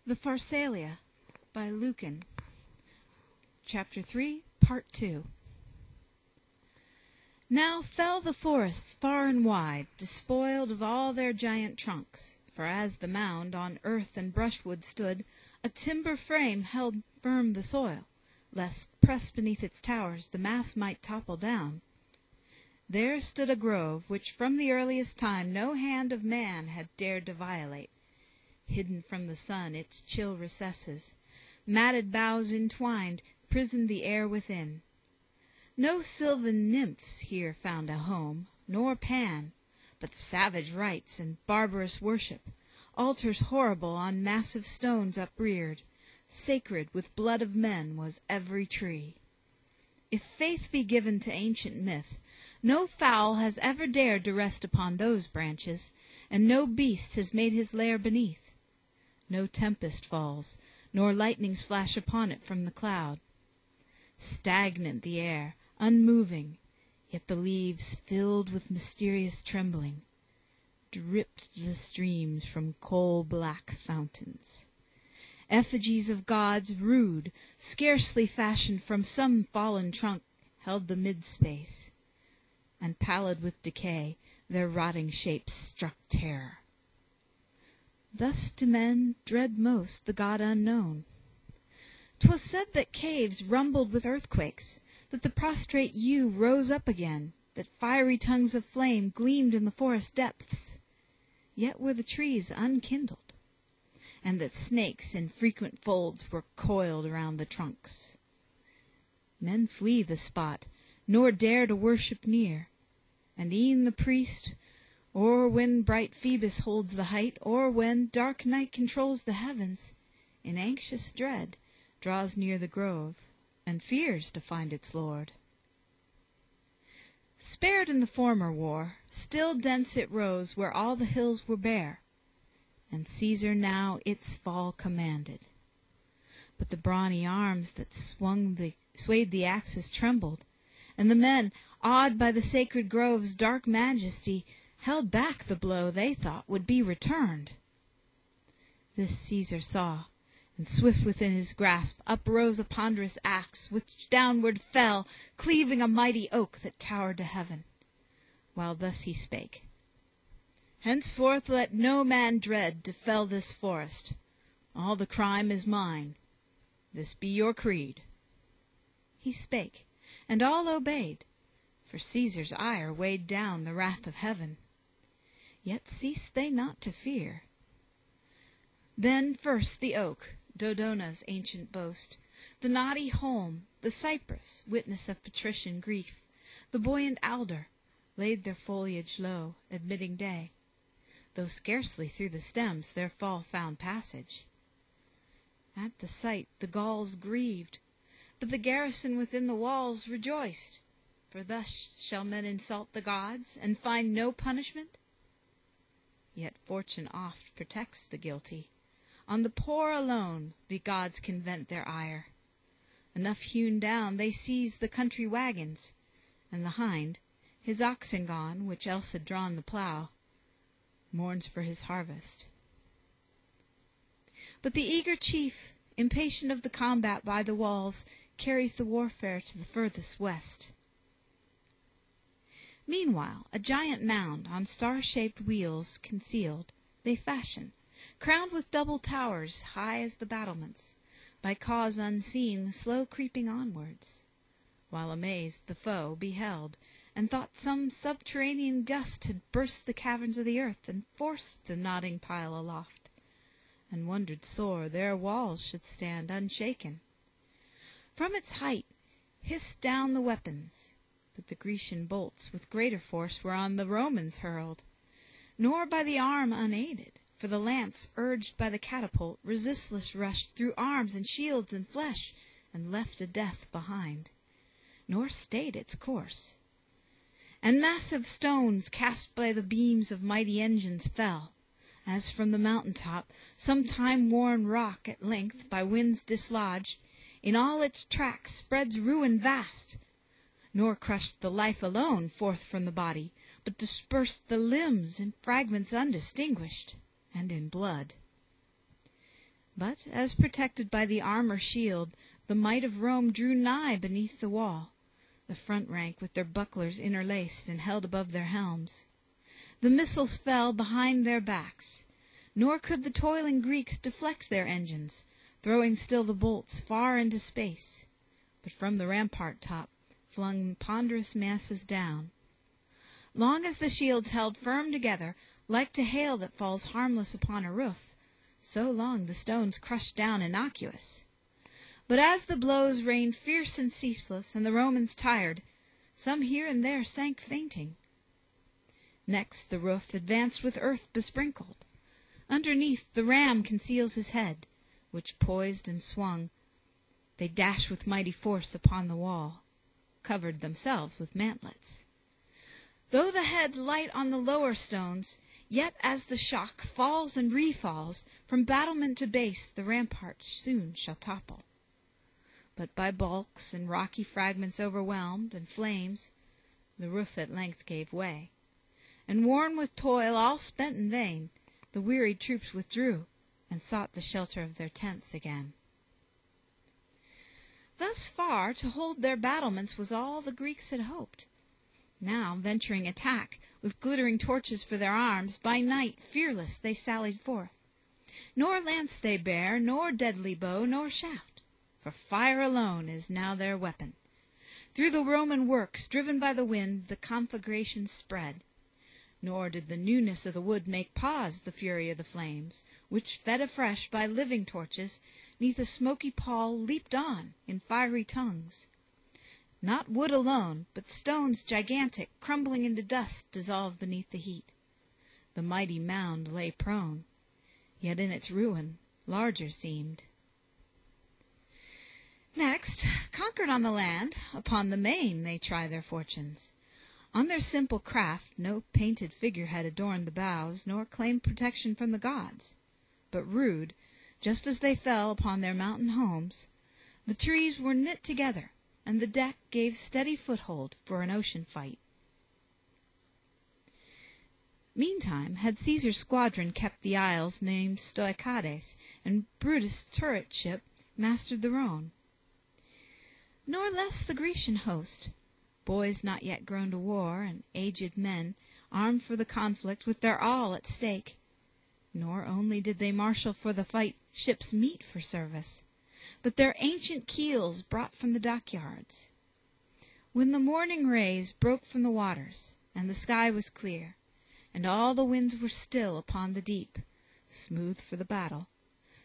The Pharsalia by Lucan, Chapter 3, Part 2. Now fell the forests far and wide, despoiled of all their giant trunks, for as the mound on earth and brushwood stood, a timber frame held firm the soil, lest, pressed beneath its towers, the mass might topple down. There stood a grove which from the earliest time no hand of man had dared to violate. Hidden from the sun its chill recesses, matted boughs entwined, prisoned the air within. No sylvan nymphs here found a home, nor Pan, but savage rites and barbarous worship, altars horrible on massive stones upreared. Sacred with blood of men was every tree. If faith be given to ancient myth, no fowl has ever dared to rest upon those branches, and no beast has made his lair beneath. No tempest falls, nor lightnings flash upon it from the cloud. Stagnant the air, unmoving, yet the leaves, filled with mysterious trembling, dripped the streams from coal-black fountains. Effigies of gods rude, scarcely fashioned from some fallen trunk, held the mid-space, and pallid with decay, their rotting shapes struck terror. Thus do men dread most the God unknown. 'Twas said that caves rumbled with earthquakes, that the prostrate yew rose up again, that fiery tongues of flame gleamed in the forest depths. Yet were the trees unkindled, and that snakes in frequent folds were coiled around the trunks. Men flee the spot, nor dare to worship near, and e'en the priest, or when bright Phoebus holds the height, or when dark night controls the heavens, in anxious dread draws near the grove, and fears to find its lord. Spared in the former war, still dense it rose where all the hills were bare, and Caesar now its fall commanded. But the brawny arms that swayed the axes trembled, and the men, awed by the sacred grove's dark majesty, held back the blow they thought would be returned. This Caesar saw, and swift within his grasp uprose a ponderous axe, which downward fell, cleaving a mighty oak that towered to heaven, while thus he spake: "Henceforth let no man dread to fell this forest. All the crime is mine. This be your creed." He spake, and all obeyed, for Caesar's ire weighed down the wrath of heaven. Yet ceased they not to fear. Then first the oak, Dodona's ancient boast, the knotty holm, the cypress, witness of patrician grief, the buoyant alder, laid their foliage low, admitting day, though scarcely through the stems their fall found passage. At the sight the Gauls grieved, but the garrison within the walls rejoiced, for thus shall men insult the gods, and find no punishment? Yet fortune oft protects the guilty. On the poor alone the gods can vent their ire. Enough hewn down, they seize the country wagons, and the hind, his oxen gone, which else had drawn the plough, mourns for his harvest. But the eager chief, impatient of the combat by the walls, carries the warfare to the furthest west. Meanwhile, a giant mound, on star-shaped wheels concealed, they fashion, crowned with double towers, high as the battlements, by cause unseen slow creeping onwards, while amazed the foe beheld, and thought some subterranean gust had burst the caverns of the earth, and forced the nodding pile aloft, and wondered sore their walls should stand unshaken. From its height hissed down the weapons, but the Grecian bolts with greater force were on the Romans hurled, nor by the arm unaided, for the lance, urged by the catapult, resistless rushed through arms and shields and flesh, and left a death behind, nor stayed its course. And massive stones cast by the beams of mighty engines fell, as from the mountain top some time-worn rock at length, by winds dislodged, in all its tracks spreads ruin vast, nor crushed the life alone forth from the body, but dispersed the limbs in fragments undistinguished, and in blood. But, as protected by the armor shield, the might of Rome drew nigh beneath the wall, the front rank with their bucklers interlaced and held above their helms. The missiles fell behind their backs, nor could the toiling Greeks deflect their engines, throwing still the bolts far into space, but from the rampart top flung ponderous masses down. Long as the shields held firm together, like to hail that falls harmless upon a roof, so long the stones crushed down innocuous. But as the blows rained fierce and ceaseless, and the Romans tired, some here and there sank fainting. Next the roof advanced with earth besprinkled. Underneath the ram conceals his head, which poised and swung, they dash with mighty force upon the wall, covered themselves with mantlets. Though the head light on the lower stones, yet as the shock falls and refalls, from battlement to base the rampart soon shall topple. But by bulks and rocky fragments overwhelmed, and flames, the roof at length gave way, and worn with toil all spent in vain, the wearied troops withdrew, and sought the shelter of their tents again. Thus far to hold their battlements was all the Greeks had hoped. Now, venturing attack, with glittering torches for their arms, by night fearless they sallied forth. Nor lance they bear, nor deadly bow, nor shaft, for fire alone is now their weapon. Through the Roman works, driven by the wind, the conflagration spread. Nor did the newness of the wood make pause the fury of the flames, which, fed afresh by living torches, neath a smoky pall leaped on in fiery tongues. Not wood alone, but stones gigantic, crumbling into dust, dissolved beneath the heat. The mighty mound lay prone, yet in its ruin larger seemed. Next, conquered on the land, upon the main they try their fortunes. On their simple craft no painted figurehead adorned the bows, nor claimed protection from the gods. But rude, just as they fell upon their mountain homes, the trees were knit together, and the deck gave steady foothold for an ocean fight. Meantime had Caesar's squadron kept the isles named Stoicades, and Brutus' turret ship mastered the Rhone. Nor less the Grecian host, boys not yet grown to war, and aged men, armed for the conflict with their all at stake. Nor only did they marshal for the fight ships meet for service, but their ancient keels brought from the dockyards. When the morning rays broke from the waters, and the sky was clear, and all the winds were still upon the deep, smooth for the battle,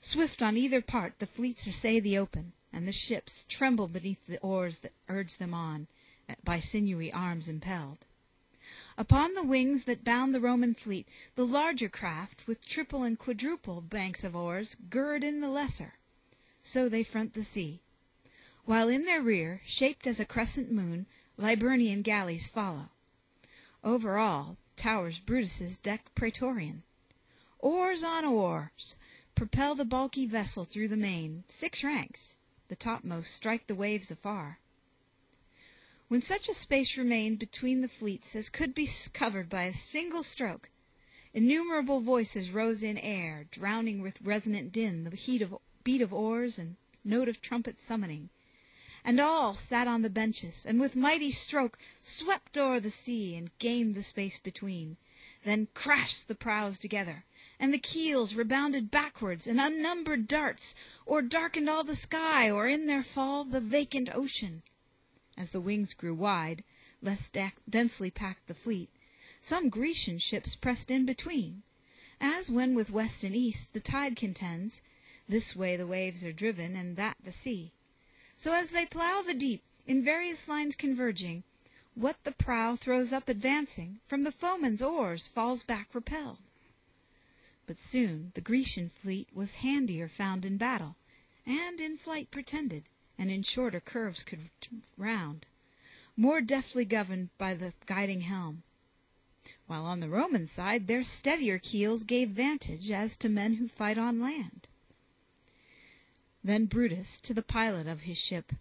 swift on either part the fleets essay the open, and the ships tremble beneath the oars that urge them on, by sinewy arms impelled. Upon the wings that bound the Roman fleet, the larger craft, with triple and quadruple banks of oars, gird in the lesser. So they front the sea, while in their rear, shaped as a crescent moon, Liburnian galleys follow. Over all towers Brutus's decked praetorian. Oars on oars propel the bulky vessel through the main, 6 ranks, the topmost strike the waves afar. When such a space remained between the fleets as could be covered by a single stroke, innumerable voices rose in air, drowning with resonant din the beat of oars and note of trumpet summoning. And all sat on the benches, and with mighty stroke swept o'er the sea and gained the space between. Then crashed the prows together, and the keels rebounded backwards, and unnumbered darts, or darkened all the sky, or in their fall the vacant ocean. As the wings grew wide, less densely packed the fleet, some Grecian ships pressed in between, as when with west and east the tide contends, this way the waves are driven, and that the sea. So as they plough the deep, in various lines converging, what the prow throws up advancing, from the foeman's oars falls back repelled. But soon the Grecian fleet was handier found in battle, and in flight pretended, and in shorter curves could round, more deftly governed by the guiding helm, while on the Roman side their steadier keels gave vantage as to men who fight on land. Then Brutus to the pilot of his ship,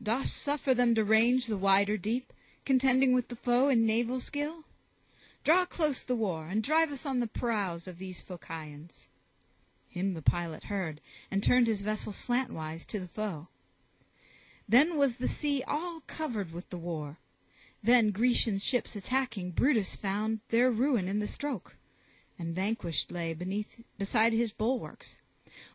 "Dost suffer them to range the wider deep, contending with the foe in naval skill? Draw close the war, and drive us on the prows of these Phocians." Him the pilot heard, and turned his vessel slantwise to the foe. Then was the sea all covered with the war. Then Grecian ships attacking, Brutus found their ruin in the stroke, and vanquished lay beside his bulwarks,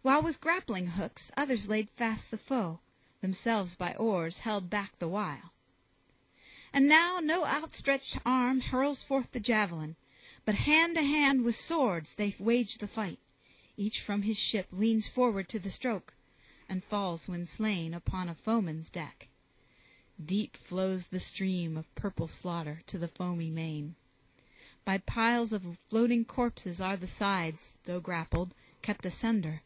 while with grappling hooks others laid fast the foe, themselves by oars held back the while. And now no outstretched arm hurls forth the javelin, but hand to hand with swords they wage the fight. Each from his ship leans forward to the stroke, and falls when slain upon a foeman's deck. Deep flows the stream of purple slaughter to the foamy main. By piles of floating corpses are the sides, though grappled, kept asunder.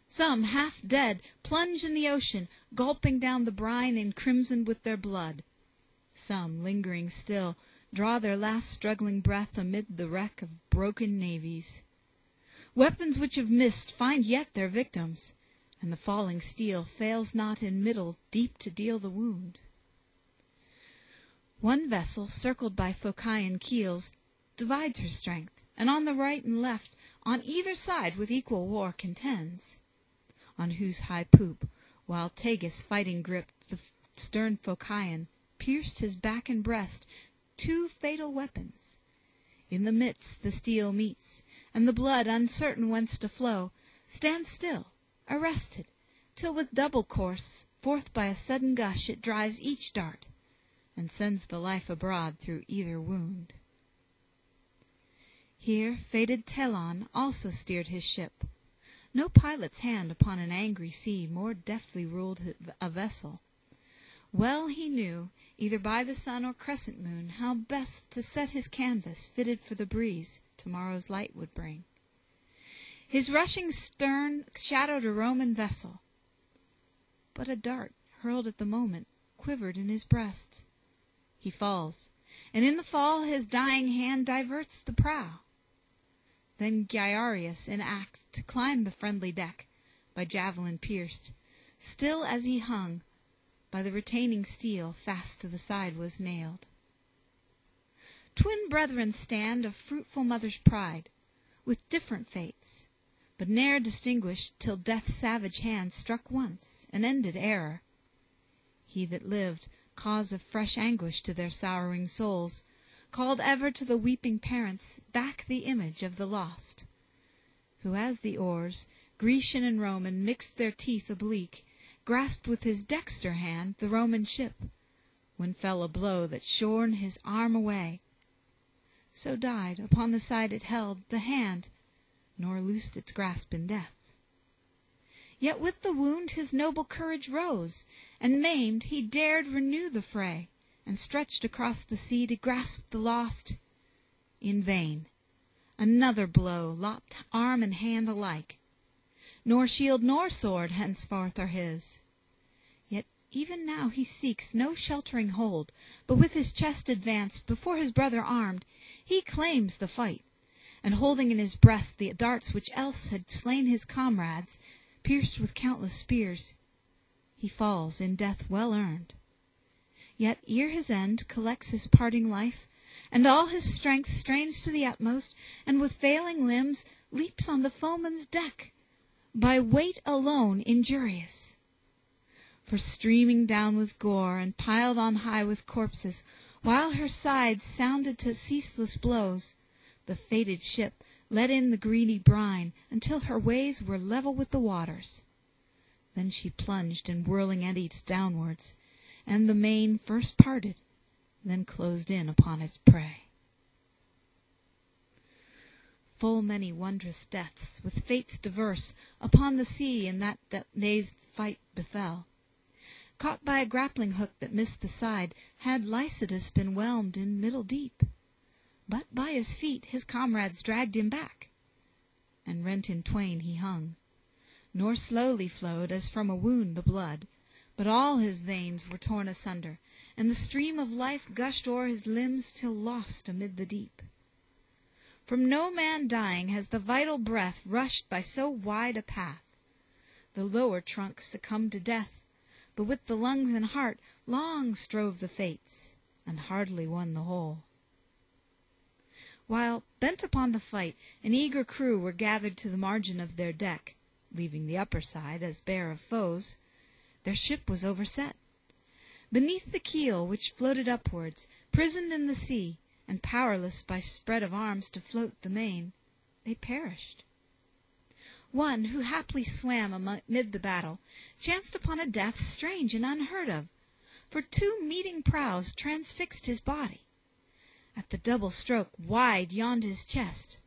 Some, half dead, plunge in the ocean, gulping down the brine encrimsoned with their blood. Some, lingering still, draw their last struggling breath amid the wreck of broken navies. Weapons which have missed find yet their victims, and the falling steel fails not in middle deep to deal the wound. One vessel, circled by Phocian keels, divides her strength, and on the right and left, on either side with equal war contends. On whose high poop, while Tagus fighting gripped the stern Phocian, pierced his back and breast, two fatal weapons. In the midst the steel meets, and the blood, uncertain whence to flow, stands still, arrested, till with double course, forth by a sudden gush, it drives each dart, and sends the life abroad through either wound. Here fated Telon also steered his ship. No pilot's hand upon an angry sea more deftly ruled a vessel. Well he knew, either by the sun or crescent moon, how best to set his canvas fitted for the breeze tomorrow's light would bring. His rushing stern shadowed a Roman vessel, but a dart, hurled at the moment, quivered in his breast. He falls, and in the fall his dying hand diverts the prow. Then Gyarius in act to climb the friendly deck, by javelin pierced, still as he hung, by the retaining steel fast to the side was nailed. Twin brethren stand of fruitful mother's pride, with different fates, but ne'er distinguished till death's savage hand struck once, and ended error. He that lived, cause of fresh anguish to their sorrowing souls, called ever to the weeping parents back the image of the lost, who as the oars, Grecian and Roman, mixed their teeth oblique, grasped with his dexter hand the Roman ship, when fell a blow that shorn his arm away. So died, upon the side it held, the hand, nor loosed its grasp in death. Yet with the wound his noble courage rose, and maimed he dared renew the fray, and stretched across the sea to grasp the lost. In vain. Another blow lopped arm and hand alike. Nor shield nor sword henceforth are his. Yet even now he seeks no sheltering hold, but with his chest advanced, before his brother armed, he claims the fight, and holding in his breast the darts which else had slain his comrades, pierced with countless spears, he falls in death well earned. Yet ere his end collects his parting life, and all his strength strains to the utmost, and with failing limbs leaps on the foeman's deck, by weight alone injurious. For streaming down with gore, and piled on high with corpses, while her sides sounded to ceaseless blows, the fated ship let in the greedy brine, until her ways were level with the waters. Then she plunged in whirling eddies downwards, and the main first parted, then closed in upon its prey. Full many wondrous deaths, with fates diverse, upon the sea in that day's fight befell. Caught by a grappling hook that missed the side, had Lycidas been whelmed in middle deep. But by his feet his comrades dragged him back, and rent in twain he hung. Nor slowly flowed, as from a wound, the blood, but all his veins were torn asunder, and the stream of life gushed o'er his limbs till lost amid the deep. From no man dying has the vital breath rushed by so wide a path. The lower trunk succumbed to death, but with the lungs and heart long strove the fates, and hardly won the whole. While, bent upon the fight, an eager crew were gathered to the margin of their deck, leaving the upper side as bare of foes, their ship was overset. Beneath the keel, which floated upwards, prisoned in the sea, and powerless by spread of arms to float the main, they perished. One, who haply swam amid the battle, chanced upon a death strange and unheard of, for 2 meeting prows transfixed his body. At the double stroke wide yawned his chest,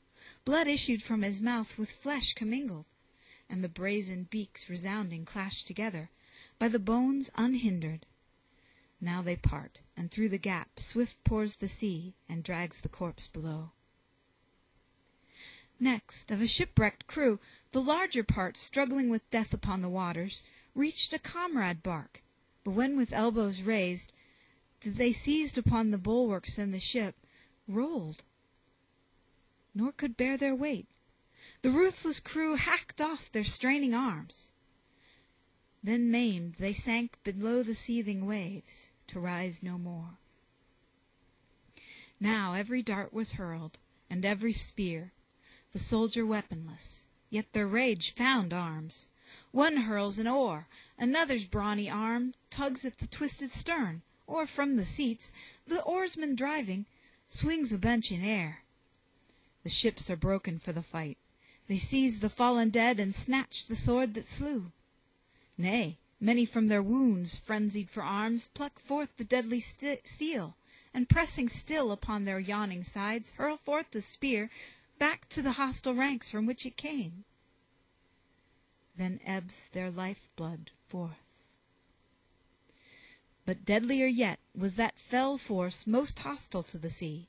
blood issued from his mouth with flesh commingled, and the brazen beaks resounding clashed together, by the bones unhindered. Now they part, and through the gap swift pours the sea, and drags the corpse below. Next, of a shipwrecked crew, the larger part, struggling with death upon the waters, reached a comrade bark, but when with elbows raised they seized upon the bulwarks, and the ship rolled, nor could bear their weight. The ruthless crew hacked off their straining arms. Then maimed they sank below the seething waves, to rise no more. Now every dart was hurled, and every spear, the soldier weaponless, yet their rage found arms. One hurls an oar, another's brawny arm tugs at the twisted stern, or from the seats, the oarsman driving, swings a bench in air. The ships are broken for the fight. They seize the fallen dead, and snatch the sword that slew. Nay, many from their wounds, frenzied for arms, pluck forth the deadly steel, and pressing still upon their yawning sides, hurl forth the spear back to the hostile ranks from which it came. Then ebbs their life-blood forth. But deadlier yet was that fell force most hostile to the sea.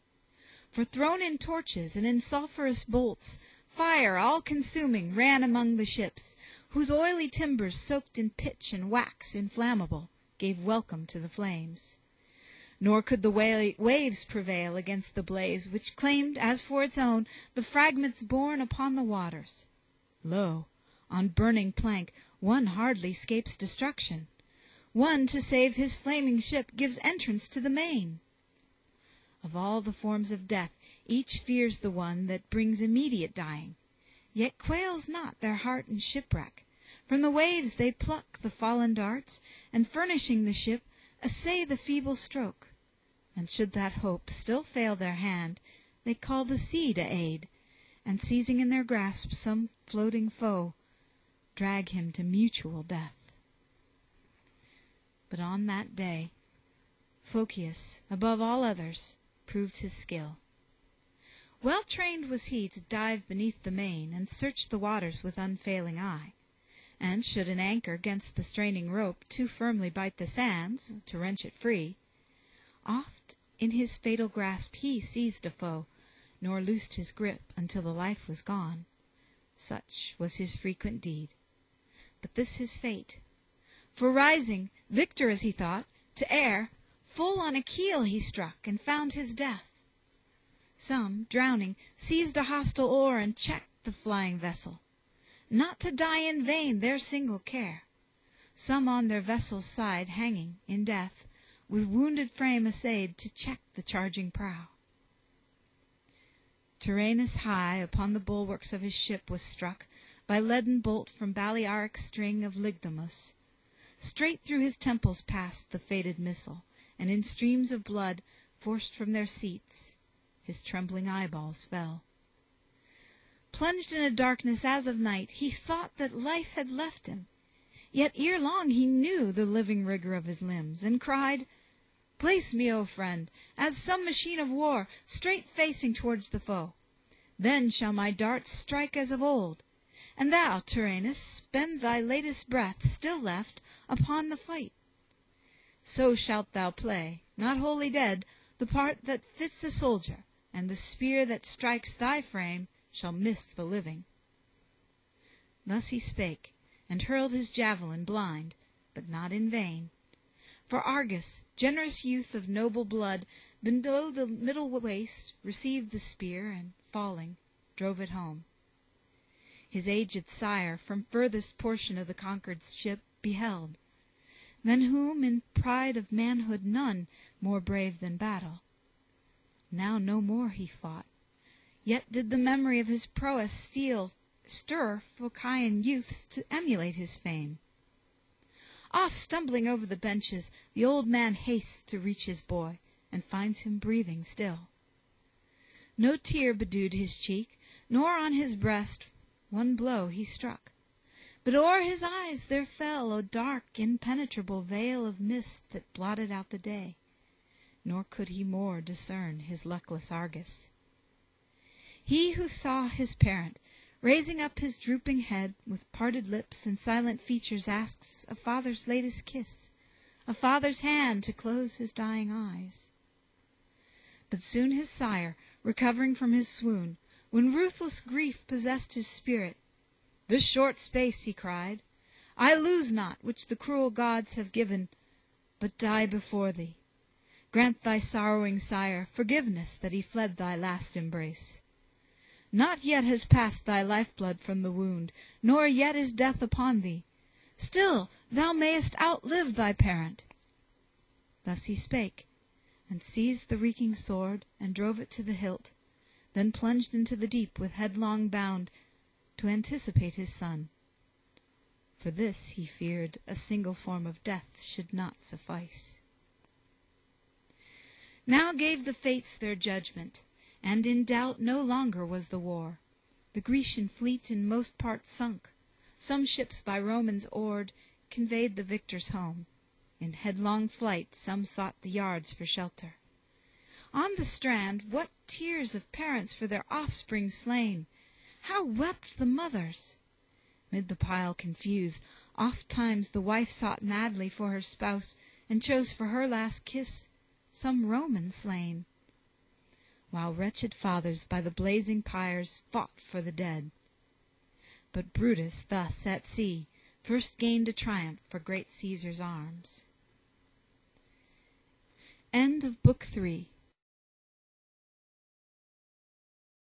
For thrown in torches and in sulphurous bolts, fire all-consuming ran among the ships, whose oily timbers soaked in pitch and wax inflammable gave welcome to the flames. Nor could the waves prevail against the blaze, which claimed as for its own the fragments borne upon the waters. Lo, on burning plank one hardly scapes destruction. One, to save his flaming ship, gives entrance to the main. Of all the forms of death, each fears the one that brings immediate dying, yet quails not their heart in shipwreck. From the waves they pluck the fallen darts, and furnishing the ship, essay the feeble stroke. And should that hope still fail their hand, they call the sea to aid, and seizing in their grasp some floating foe, drag him to mutual death. But on that day, Phocius, above all others, proved his skill. Well trained was he to dive beneath the main, and search the waters with unfailing eye. And should an anchor 'gainst the straining rope too firmly bite the sands, to wrench it free, oft in his fatal grasp he seized a foe, nor loosed his grip until the life was gone. Such was his frequent deed. But this his fate. For rising, victor as he thought, to air, full on a keel he struck, and found his death. Some, drowning, seized a hostile oar, and checked the flying vessel. Not to die in vain their single care. Some on their vessel's side hanging, in death, with wounded frame essayed to check the charging prow. Tyrrhenus high upon the bulwarks of his ship was struck by leaden bolt from Balearic's string of Lygdamus. Straight through his temples passed the fated missile, and in streams of blood, forced from their seats, his trembling eyeballs fell. Plunged in a darkness as of night, he thought that life had left him. Yet ere long he knew the living rigor of his limbs, and cried, "Place me, O friend, as some machine of war, straight facing towards the foe. Then shall my darts strike as of old. And thou, Tyrrhenus, spend thy latest breath, still left, upon the fight. So shalt thou play, not wholly dead, the part that fits a soldier, and the spear that strikes thy frame shall miss the living." Thus he spake, and hurled his javelin blind, but not in vain. For Argus, generous youth of noble blood, below the middle waist received the spear, and, falling, drove it home. His aged sire from furthest portion of the conquered ship beheld, than whom in pride of manhood none more brave than battle. Now no more he fought, Yet did the memory of his prowess stir Phocian youths to emulate his fame. Oft stumbling over the benches, the old man hastes to reach his boy, and finds him breathing still. No tear bedewed his cheek, nor on his breast one blow he struck, but o'er his eyes there fell a dark, impenetrable veil of mist that blotted out the day, nor could he more discern his luckless Argus. He who saw his parent, raising up his drooping head, with parted lips and silent features, asks a father's latest kiss, a father's hand to close his dying eyes. But soon his sire, recovering from his swoon, when ruthless grief possessed his spirit, "This short space," he cried, "I lose not, which the cruel gods have given, but die before thee. Grant thy sorrowing sire forgiveness that he fled thy last embrace. Not yet has passed thy lifeblood from the wound, nor yet is death upon thee. Still thou mayest outlive thy parent." Thus he spake, and seized the reeking sword, and drove it to the hilt, then plunged into the deep with headlong bound, to anticipate his son. For this he feared a single form of death should not suffice. Now gave the fates their judgment, and in doubt no longer was the war. The Grecian fleet in most part sunk. Some ships by Romans oared conveyed the victors home. In headlong flight some sought the yards for shelter. On the strand what tears of parents for their offspring slain! How wept the mothers! Mid the pile confused, oft times the wife sought madly for her spouse, and chose for her last kiss some Roman slain, while wretched fathers by the blazing pyres fought for the dead. But Brutus thus at sea first gained a triumph for great Caesar's arms. End of Book 3.